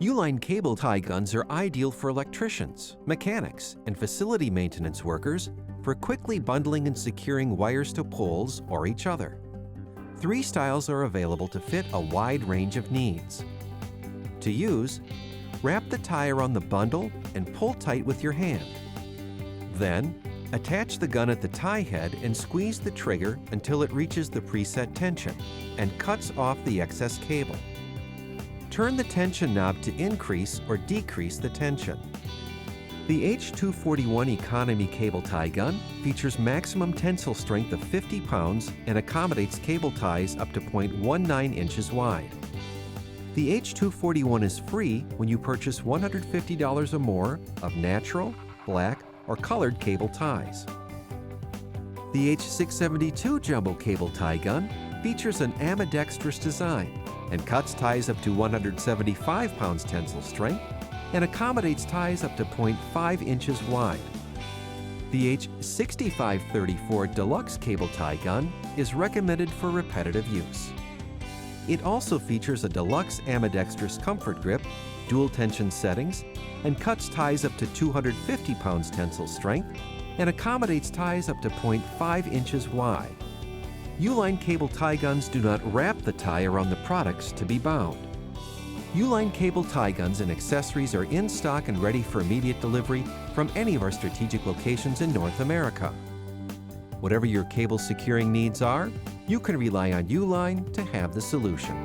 Uline cable tie guns are ideal for electricians, mechanics, and facility maintenance workers for quickly bundling and securing wires to poles or each other. 3 styles are available to fit a wide range of needs. To use, wrap the tie around the bundle and pull tight with your hand. Then, attach the gun at the tie head and squeeze the trigger until it reaches the preset tension and cuts off the excess cable. Turn the tension knob to increase or decrease the tension. The H241 Economy Cable Tie Gun features maximum tensile strength of 50 pounds and accommodates cable ties up to 0.19 inches wide. The H241 is free when you purchase $150 or more of natural, black, or colored cable ties. The H672 Jumbo Cable Tie Gun features an ambidextrous design and cuts ties up to 175 pounds tensile strength and accommodates ties up to 0.5 inches wide. The H6534 Deluxe Cable Tie Gun is recommended for repetitive use. It also features a deluxe ambidextrous comfort grip, dual tension settings, and cuts ties up to 250 pounds tensile strength and accommodates ties up to 0.5 inches wide. Uline cable tie guns do not wrap the tie around the products to be bound. Uline cable tie guns and accessories are in stock and ready for immediate delivery from any of our strategic locations in North America. Whatever your cable securing needs are, you can rely on Uline to have the solution.